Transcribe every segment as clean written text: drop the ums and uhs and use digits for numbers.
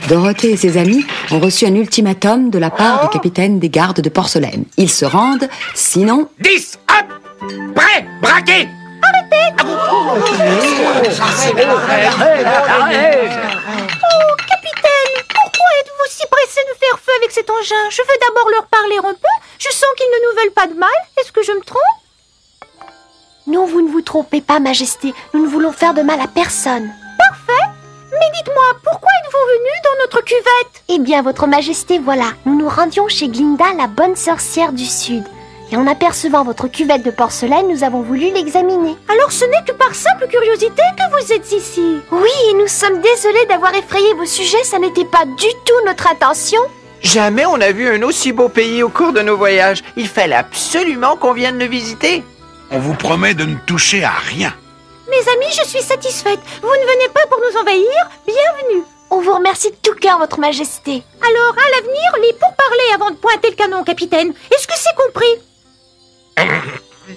Dorothée et ses amis ont reçu un ultimatum de la part du capitaine des gardes de Porcelaine. Ils se rendent, sinon... 10, hop, prêt, braqué. Oh, capitaine, pourquoi êtes-vous si pressé de faire feu avec cet engin? Je veux d'abord leur parler un peu. Je sens qu'ils ne nous veulent pas de mal. Est-ce que je me trompe? Non, vous ne vous trompez pas, Majesté. Nous ne voulons faire de mal à personne. Parfait. Mais dites-moi, pourquoi êtes-vous venu dans notre cuvette? Eh bien, votre Majesté, voilà. Nous nous rendions chez Glinda, la bonne sorcière du Sud. Et en apercevant votre cuvette de porcelaine, nous avons voulu l'examiner. Alors ce n'est que par simple curiosité que vous êtes ici? Oui, et nous sommes désolés d'avoir effrayé vos sujets, ça n'était pas du tout notre intention. Jamais on n'a vu un aussi beau pays au cours de nos voyages. Il fallait absolument qu'on vienne le visiter. On vous promet de ne toucher à rien. Mes amis, je suis satisfaite. Vous ne venez pas pour nous envahir? Bienvenue. On vous remercie de tout cœur, votre Majesté. Alors, à l'avenir, les pourparlers avant de pointer le canon, capitaine. Est-ce que c'est compris?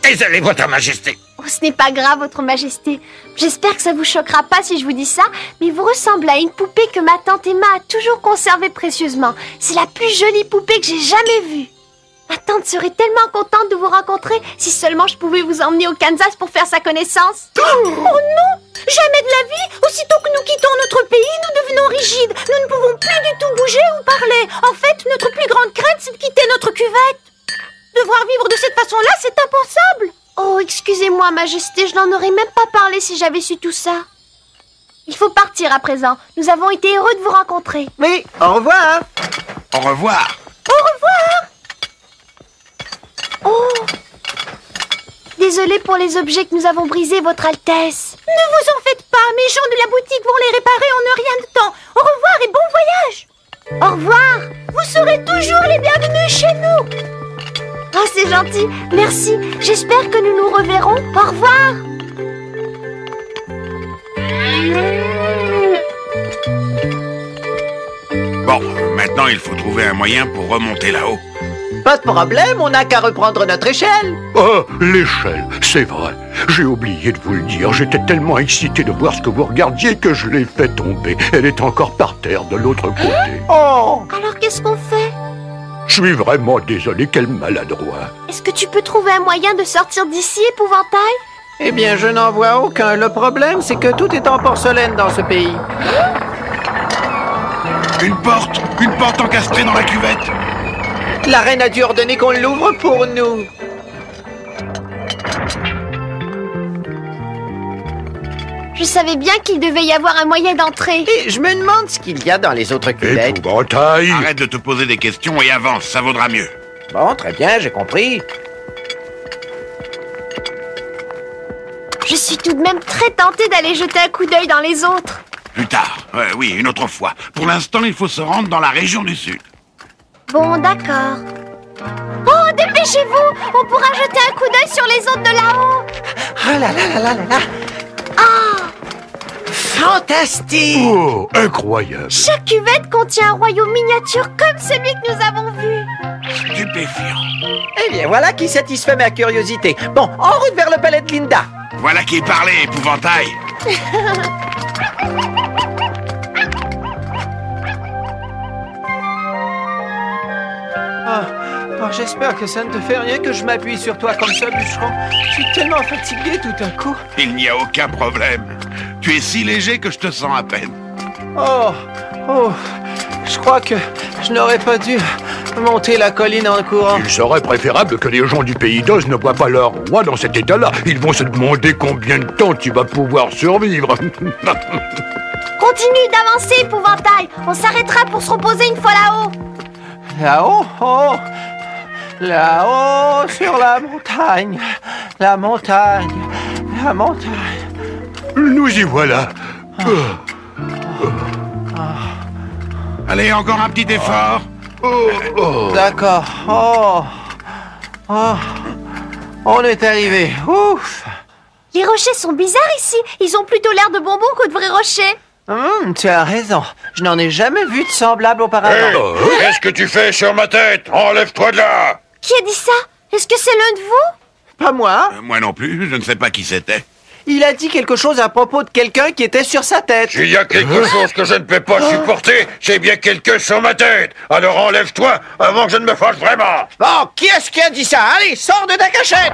Désolé, votre majesté. Oh, ce n'est pas grave, votre Majesté. J'espère que ça vous choquera pas si je vous dis ça, mais vous ressemblez à une poupée que ma tante Emma a toujours conservée précieusement. C'est la plus jolie poupée que j'ai jamais vue. Ma tante serait tellement contente de vous rencontrer si seulement je pouvais vous emmener au Kansas pour faire sa connaissance. Oh non! Jamais de la vie! Aussitôt que nous quittons notre pays, nous devenons rigides. Nous ne pouvons plus du tout bouger ou parler. En fait, notre plus grande crainte, c'est de quitter notre cuvette. Devoir vivre de cette façon-là, c'est impensable. Oh, excusez-moi, Majesté, je n'en aurais même pas parlé si j'avais su tout ça. Il faut partir à présent. Nous avons été heureux de vous rencontrer. Oui, au revoir. Au revoir. Au revoir. Oh! Désolée pour les objets que nous avons brisés, Votre Altesse. Ne vous en faites pas, mes gens de la boutique vont les réparer en un rien de temps. Au revoir et bon voyage. Au revoir. Vous serez toujours les bienvenus chez nous. Oh, c'est gentil. Merci. J'espère que nous nous reverrons. Au revoir. Bon, maintenant il faut trouver un moyen pour remonter là-haut. Pas de problème, on n'a qu'à reprendre notre échelle. Oh, l'échelle, c'est vrai. J'ai oublié de vous le dire. J'étais tellement excité de voir ce que vous regardiez que je l'ai fait tomber. Elle est encore par terre de l'autre côté. Oh! Alors, qu'est-ce qu'on fait? Je suis vraiment désolé, quel maladroit. Est-ce que tu peux trouver un moyen de sortir d'ici, épouvantail? Eh bien, je n'en vois aucun. Le problème, c'est que tout est en porcelaine dans ce pays. Une porte encastrée dans la cuvette. La reine a dû ordonner qu'on l'ouvre pour nous. Je savais bien qu'il devait y avoir un moyen d'entrer. Et je me demande ce qu'il y a dans les autres cuvettes. Épouvantail! Arrête de te poser des questions et avance, ça vaudra mieux. Bon, très bien, j'ai compris. Je suis tout de même très tentée d'aller jeter un coup d'œil dans les autres. Plus tard, oui, une autre fois. Pour l'instant, il faut se rendre dans la région du Sud. Bon, d'accord. Oh, dépêchez-vous! On pourra jeter un coup d'œil sur les autres de là-haut. Ah là là là là là là! Ah! Fantastique! Oh, incroyable! Chaque cuvette contient un royaume miniature comme celui que nous avons vu. Stupéfiant. Eh bien, voilà qui satisfait ma curiosité. Bon, en route vers le palais de Glinda. Voilà qui est parlé, épouvantail. J'espère que ça ne te fait rien que je m'appuie sur toi comme ça, bûcheron. Je suis tellement fatigué tout d'un coup. Il n'y a aucun problème. Tu es si léger que je te sens à peine. Oh, je crois que je n'aurais pas dû monter la colline en courant. Il serait préférable que les gens du pays d'Oz ne voient pas leur roi dans cet état-là. Ils vont se demander combien de temps tu vas pouvoir survivre. Continue d'avancer, épouvantail. On s'arrêtera pour se reposer une fois là-haut. Là-haut? Oh! Là-haut, sur la montagne. La montagne. La montagne. Nous y voilà. Allez, encore un petit effort. D'accord. On est arrivé. Ouf! Les rochers sont bizarres ici. Ils ont plutôt l'air de bonbons que de vrais rochers. Tu as raison. Je n'en ai jamais vu de semblable auparavant. Qu'est-ce que tu fais sur ma tête? Enlève-toi de là. Qui a dit ça? Est-ce que c'est l'un de vous? Pas moi. Moi non plus, je ne sais pas qui c'était. Il a dit quelque chose à propos de quelqu'un qui était sur sa tête. S'il y a quelque chose que je ne peux pas supporter, c'est bien quelqu'un sur ma tête. Alors enlève-toi avant que je ne me fâche vraiment. Bon, qui est-ce qui a dit ça? Allez, sors de ta cachette!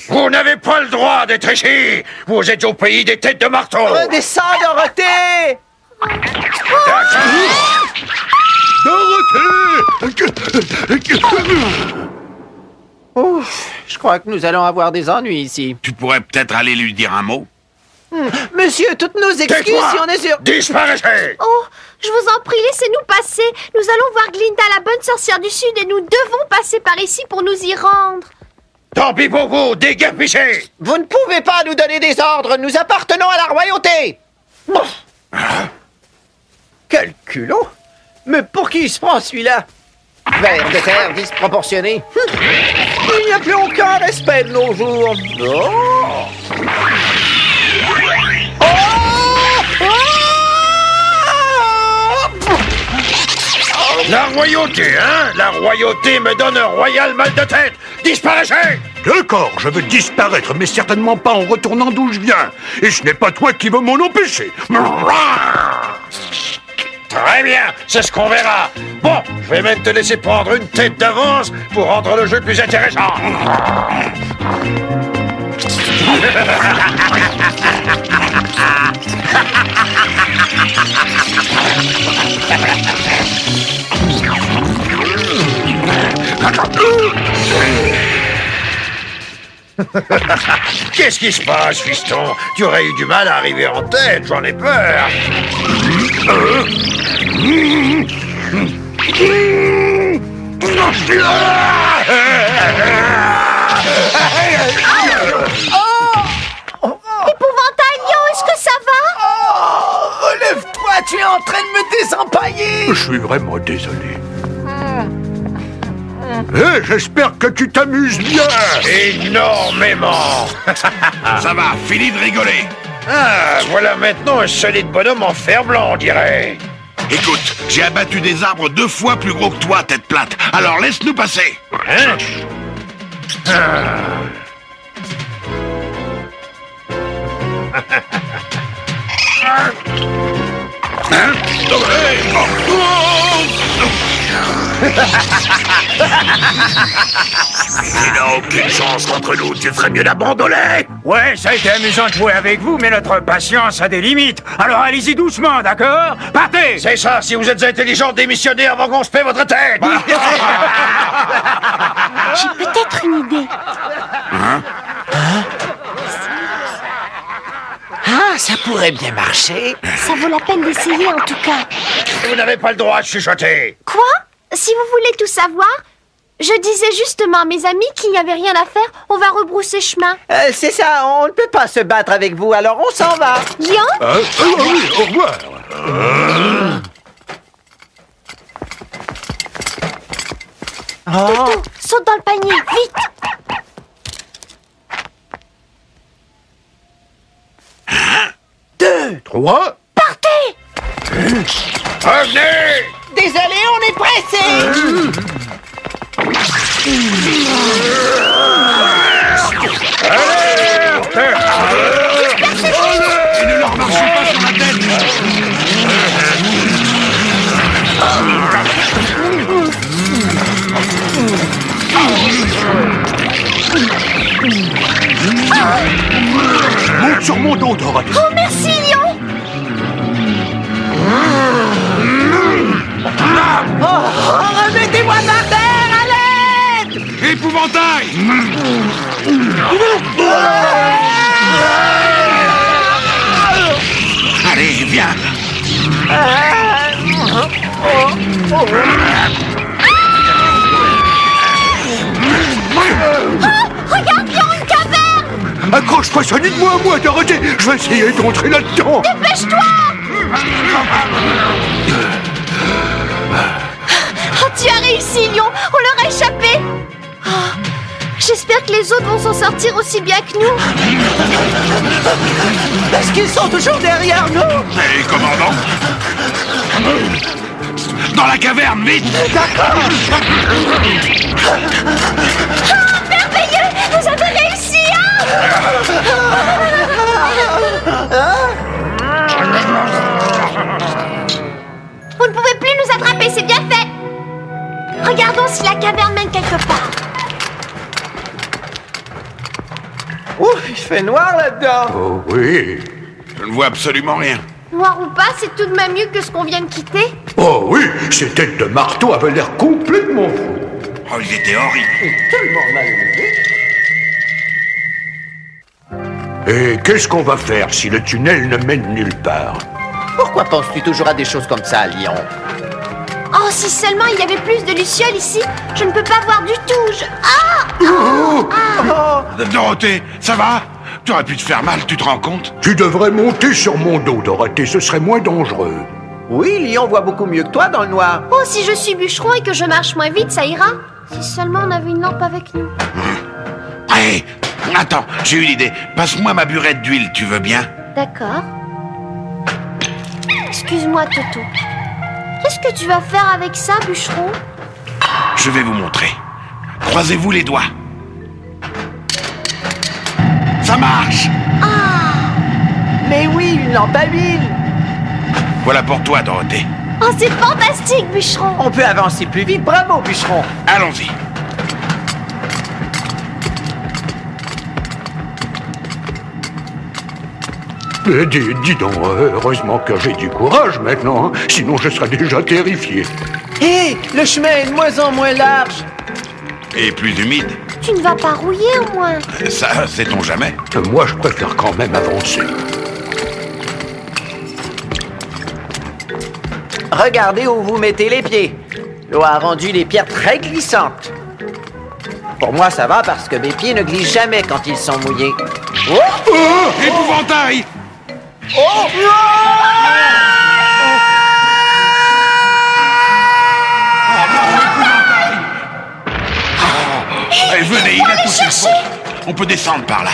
Vous n'avez pas le droit d'être ici. Vous êtes au pays des têtes de marteau. Descends, Dorothée! Dorothée! Ouf, je crois que nous allons avoir des ennuis ici. Tu pourrais peut-être aller lui dire un mot. Monsieur, toutes nos excuses Tais-toi! si on est sûr... Disparaissez! Oh, je vous en prie, laissez-nous passer. Nous allons voir Glinda, la bonne sorcière du Sud, et nous devons passer par ici pour nous y rendre. Tant pis pour vous, dégapissez! Vous ne pouvez pas nous donner des ordres, nous appartenons à la royauté! Quel culot! Mais pour qui il se prend celui-là? Ver de terre disproportionné. Il n'y a plus aucun respect de nos jours. Oh! La royauté, hein? La royauté me donne un royal mal de tête! Disparaissez! D'accord, je veux disparaître, mais certainement pas en retournant d'où je viens. Et ce n'est pas toi qui veux m'en empêcher. Très bien, c'est ce qu'on verra. Bon, je vais même te laisser prendre une tête d'avance pour rendre le jeu plus intéressant. Qu'est-ce qui se passe, fiston? Tu aurais eu du mal à arriver en tête, j'en ai peur. Épouvantail, est-ce que ça va? Oh, relève-toi, tu es en train de me désempailler! Je suis vraiment désolé. J'espère que tu t'amuses bien. Énormément. Ça va, finis de rigoler. Ah, voilà maintenant un solide bonhomme en fer blanc, on dirait. Écoute, j'ai abattu des arbres 2 fois plus gros que toi, tête plate. Alors laisse-nous passer. Hein? Hein? Tu n'as aucune chance contre nous, tu ferais mieux d'abandonner. Ouais, ça a été amusant de jouer avec vous, mais notre patience a des limites. Alors allez-y doucement, d'accord? Partez! C'est ça, si vous êtes intelligent, démissionnez avant qu'on se paie votre tête. J'ai peut-être une idée. Ah, ça pourrait bien marcher. Ça vaut la peine d'essayer en tout cas. Vous n'avez pas le droit de chuchoter. Quoi? Si vous voulez tout savoir, je disais justement à mes amis qu'il n'y avait rien à faire, on va rebrousser chemin. C'est ça, on ne peut pas se battre avec vous, alors on s'en va. Bien? Oui, au revoir. Toto, saute dans le panier, vite! 2, 3. Partez! Revenez! désolé, on est pressé. Et ne leur marchez pas sur la tête. Monte sur mon dos, Dorothée. Oh, merci, Lion! Remettez-moi par terre, à l'aide! Épouvantail! Allez, viens! Regarde, Lion, une caverne! Accroche-toi solidement à moi, Dorothée. Je vais essayer d'entrer là-dedans. Dépêche-toi! Oh, tu as réussi, Lion! On leur a échappé! Oh, j'espère que les autres vont s'en sortir aussi bien que nous. Parce qu'ils sont toujours derrière nous. Allez, commandant! Dans la caverne, vite! D'accord. Merveilleux! Vous avez réussi, Vous ne pouvez plus nous attraper, c'est bien fait. Regardons si la caverne mène quelque part. Ouf, il fait noir là-dedans. Oh oui. Je ne vois absolument rien. Noir ou pas, c'est tout de même mieux que ce qu'on vient de quitter. Oh oui, ces têtes de marteau avaient l'air complètement fous. Oh, ils étaient horribles. Tellement mal élevé. Et qu'est-ce qu'on va faire si le tunnel ne mène nulle part? Pourquoi penses-tu toujours à des choses comme ça, Lion? Oh, si seulement il y avait plus de lucioles ici, je ne peux pas voir du tout. Dorothée, ça va? Tu aurais pu te faire mal, tu te rends compte? Tu devrais monter sur mon dos, Dorothée, ce serait moins dangereux. Oui, Lion voit beaucoup mieux que toi dans le noir. Oh, si je suis bûcheron et que je marche moins vite, ça ira. Si seulement on avait une lampe avec nous. Hé, attends, j'ai une idée. Passe-moi ma burette d'huile, tu veux bien? D'accord. Excuse-moi, Toto. Qu'est-ce que tu vas faire avec ça, bûcheron? Je vais vous montrer. Croisez-vous les doigts. Ça marche! Mais oui, une lampe à huile. Voilà pour toi, Dorothée. Oh, c'est fantastique, bûcheron. On peut avancer plus vite, bravo, bûcheron. Allons-y. Dis donc, heureusement que j'ai du courage maintenant, hein, sinon je serais déjà terrifié. Hé, le chemin est de moins en moins large. Et plus humide. Tu ne vas pas rouiller, au moins. Ça, sait-on jamais. Moi, je préfère quand même avancer. Regardez où vous mettez les pieds. L'eau a rendu les pierres très glissantes. Pour moi, ça va parce que mes pieds ne glissent jamais quand ils sont mouillés. Oh! Oh, épouvantail! Oh! Allez, venez, il a touché le fond. On peut descendre par là.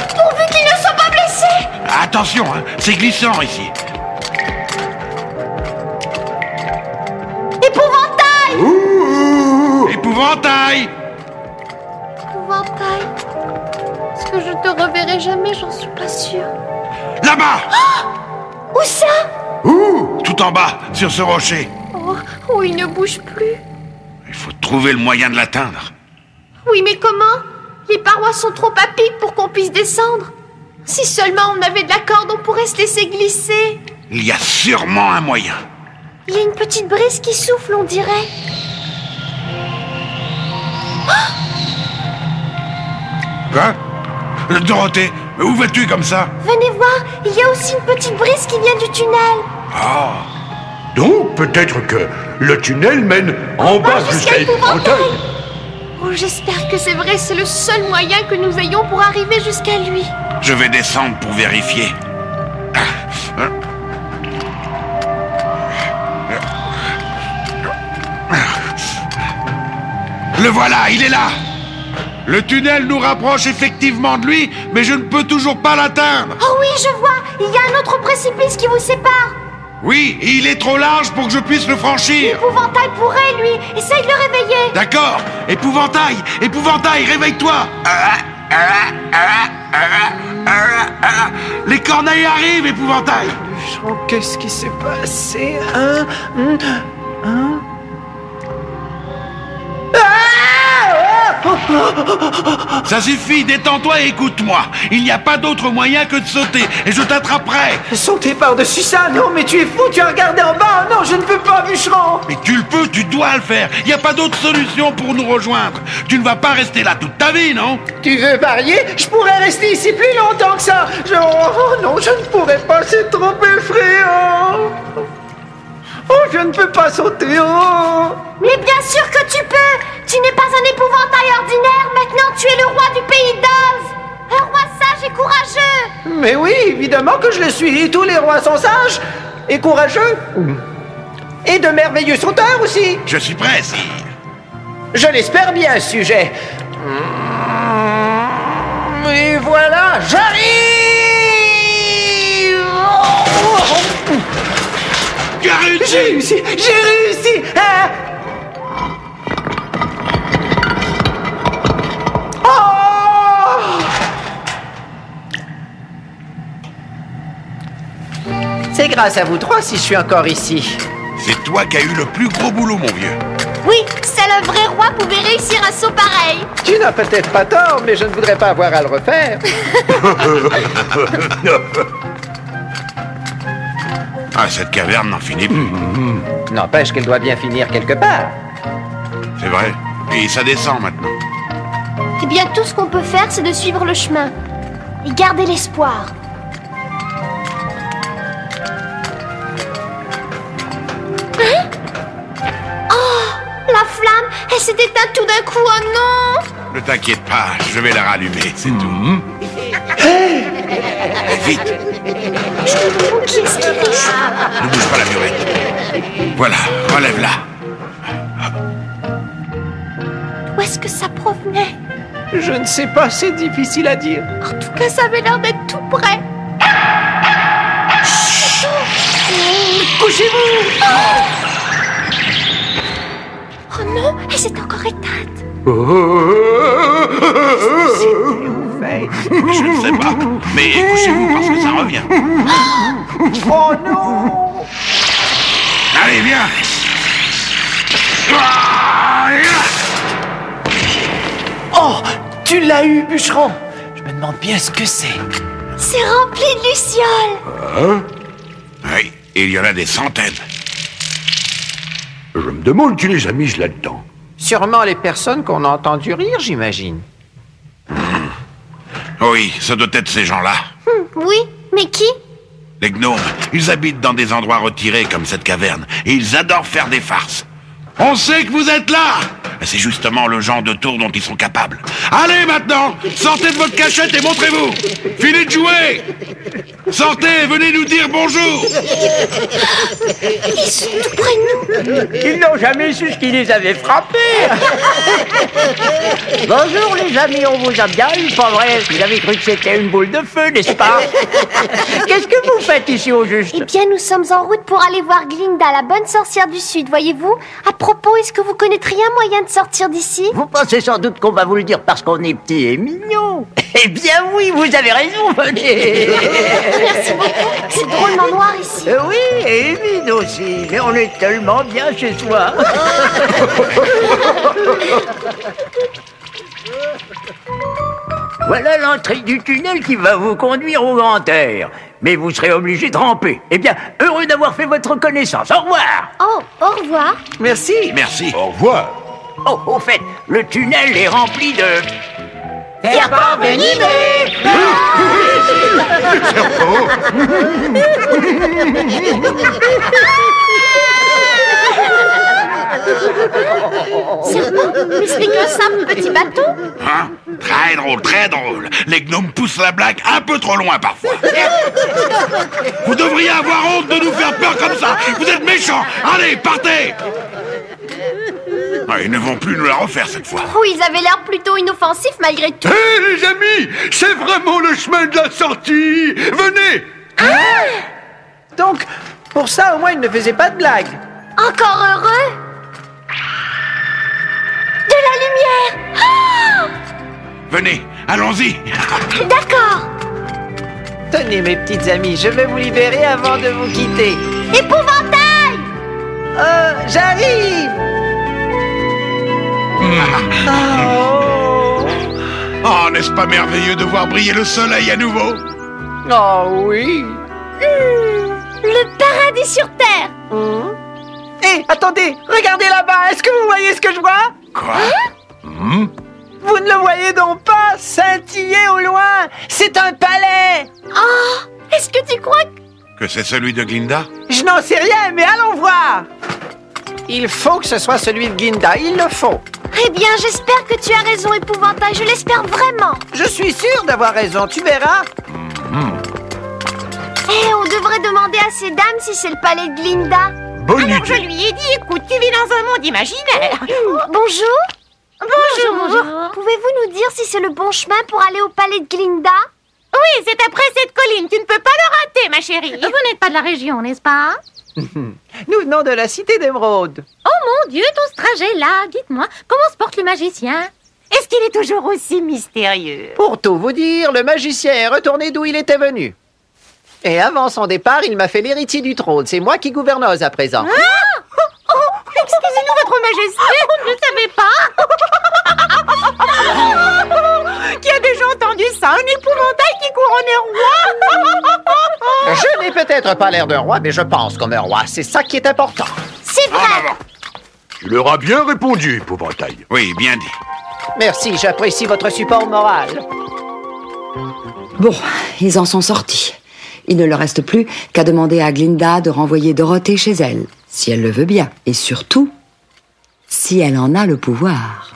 Pourvu qu'ils ne soient pas blessés. Attention, hein, c'est glissant ici. Épouvantail! Épouvantail! Épouvantail. Est-ce que je te reverrai jamais? J'en suis pas sûre. Là-bas! Où ça? Tout en bas, sur ce rocher. Oh, il ne bouge plus. Il faut trouver le moyen de l'atteindre. Oui, mais comment? Les parois sont trop à pic pour qu'on puisse descendre. Si seulement on avait de la corde, on pourrait se laisser glisser. Il y a sûrement un moyen. Il y a une petite brise qui souffle, on dirait. Quoi? Dorothée, où vas-tu comme ça? Venez voir, il y a aussi une petite brise qui vient du tunnel. Oh, Donc, peut-être que le tunnel mène en bas jusqu'à Épouvantail. Oh, j'espère que c'est vrai, c'est le seul moyen que nous ayons pour arriver jusqu'à lui. je vais descendre pour vérifier. Le voilà, il est là! Le tunnel nous rapproche effectivement de lui, mais je ne peux toujours pas l'atteindre. Oh oui, je vois, il y a un autre précipice qui vous sépare. Oui, il est trop large pour que je puisse le franchir. Épouvantail pourrait, lui. Essaye de le réveiller. D'accord, épouvantail, épouvantail, réveille-toi. Les corneilles arrivent, épouvantail. Bûcheron, qu'est-ce qui s'est passé, Ça suffit, détends-toi et écoute-moi. Il n'y a pas d'autre moyen que de sauter, et je t'attraperai. Sauter par-dessus ça? Non, mais tu es fou, tu as regardé en bas. Non, je ne peux pas, bûcheron. Mais tu le peux, tu dois le faire. Il n'y a pas d'autre solution pour nous rejoindre. Tu ne vas pas rester là toute ta vie, non? Tu veux varier? Je pourrais rester ici plus longtemps que ça. Oh non, je ne pourrais pas, c'est trop effrayant. Oh, je ne peux pas sauter. Oh. Mais bien sûr que tu peux. Tu n'es pas un épouvantail ordinaire. Maintenant, tu es le roi du pays d'Oz. Un roi sage et courageux. Mais oui, évidemment que je le suis. Tous les rois sont sages et courageux. Et de merveilleux sauteurs aussi. Je suis prêt, sire. Je l'espère bien, sujet. Et voilà, j'arrive. Garus! J'ai réussi! J'ai réussi! Ah! Oh! C'est grâce à vous trois si je suis encore ici. C'est toi qui as eu le plus gros boulot, mon vieux. Oui, seul un vrai roi pouvait réussir un saut pareil. Tu n'as peut-être pas tort, mais je ne voudrais pas avoir à le refaire. Ah, cette caverne n'en finit plus. N'empêche qu'elle doit bien finir quelque part. C'est vrai. Et ça descend maintenant. Eh bien, tout ce qu'on peut faire, c'est de suivre le chemin. Et garder l'espoir. Hein? Oh, la flamme, elle s'est éteinte tout d'un coup, oh non! Ne t'inquiète pas, je vais la rallumer, c'est tout. Vite, Qui est-ce qui est? ne bouge pas la murette. Voilà, relève-la. Où est-ce que ça provenait? Je ne sais pas, c'est difficile à dire. En tout cas, ça avait l'air d'être tout près. Couchez-vous! Oh non, elle s'est encore éteinte. Je ne sais pas, mais couchez-vous parce que ça revient. Oh non! Allez, viens. Oh! Tu l'as eu, bûcheron! Je me demande bien ce que c'est. C'est rempli de lucioles. Oui, il y en a des centaines. Je me demande qui les a mises là-dedans. Sûrement les personnes qu'on a entendu rire, j'imagine. Oui, ça doit être ces gens-là. Oui, mais qui? Les gnomes, ils habitent dans des endroits retirés comme cette caverne, et ils adorent faire des farces. On sait que vous êtes là! C'est justement le genre de tour dont ils sont capables. Allez maintenant! Sortez de votre cachette et montrez-vous! Finez de jouer! Sortez, venez nous dire bonjour! Ils sont tout près de nous. Ils n'ont jamais su ce qui les avait frappés. Bonjour les amis, on vous a bien eu, pas vrai? Vous avez cru que c'était une boule de feu, n'est-ce pas? Qu'est-ce que vous faites ici au juste? Eh bien, nous sommes en route pour aller voir Glinda, la bonne sorcière du Sud, voyez-vous? À propos, est-ce que vous connaîtriez un moyen de sortir d'ici? Vous pensez sans doute qu'on va vous le dire parce qu'on est petit et mignon. Eh bien oui, vous avez raison, venez. Merci beaucoup. C'est drôlement noir ici. Oui, et humide aussi, mais on est tellement bien chez soi. Voilà l'entrée du tunnel qui va vous conduire au grand air. Mais vous serez obligé de ramper. Eh bien, heureux d'avoir fait votre connaissance. Au revoir. Oh, au revoir. Merci. Merci. Au revoir. Oh, au fait, le tunnel est rempli de... Serpent venimeux. Serpent, mais ce n'est qu'un simple petit bateau. Hein? Très drôle, très drôle. Les gnomes poussent la blague un peu trop loin parfois. Vous devriez avoir honte de nous faire peur comme ça. Vous êtes méchants. Allez, partez. Ah, ils ne vont plus nous la refaire cette fois. Oh, ils avaient l'air plutôt inoffensifs malgré tout. Hé les amis, c'est vraiment le chemin de la sortie. Venez. Donc, pour ça, au moins, il ne faisait pas de blagues. Encore heureux. De la lumière. Ah, Venez, allons-y. d'accord. Tenez, mes petites amies, je vais vous libérer avant de vous quitter. Épouvantail. J'arrive! Oh! Oh, n'est-ce pas merveilleux de voir briller le soleil à nouveau? Oh oui! Le paradis sur terre. Hé, attendez! Regardez là-bas! Est-ce que vous voyez ce que je vois? Quoi? Vous ne le voyez donc pas scintiller au loin? C'est un palais! Oh, est-ce que tu crois Que c'est celui de Glinda? Je n'en sais rien, mais allons voir! Il faut que ce soit celui de Glinda, il le faut. Eh bien, j'espère que tu as raison, Épouvantail. Je l'espère vraiment. Je suis sûr d'avoir raison, tu verras. Eh, on devrait demander à ces dames si c'est le palais de Glinda. Bonne Alors je idée. lui ai dit, écoute, tu vis dans un monde imaginaire. Bonjour. Bonjour. Pouvez-vous nous dire si c'est le bon chemin pour aller au palais de Glinda? Oui, c'est après cette colline, tu ne peux pas le rater, ma chérie. Vous n'êtes pas de la région, n'est-ce pas? Nous venons de la cité d'Émeraude. Oh mon Dieu, tout ce trajet-là, dites-moi, comment se porte le magicien? Est-ce qu'il est toujours aussi mystérieux? Pour tout vous dire, le magicien est retourné d'où il était venu. Et avant son départ, il m'a fait l'héritier du trône. C'est moi qui gouverne Oz à présent. Ah! Excusez-nous, votre majesté, on ne savait pas. Qui a déjà entendu ça? Un épouvantail qui couronnait roi? Je n'ai peut-être pas l'air d'un roi, mais je pense comme un roi. C'est ça qui est important. C'est vrai. En avant. Tu leur as bien répondu, épouvantail. Oui, bien dit. Merci, j'apprécie votre support moral. Bon, ils en sont sortis. Il ne leur reste plus qu'à demander à Glinda de renvoyer Dorothée chez elle, si elle le veut bien, et surtout, si elle en a le pouvoir.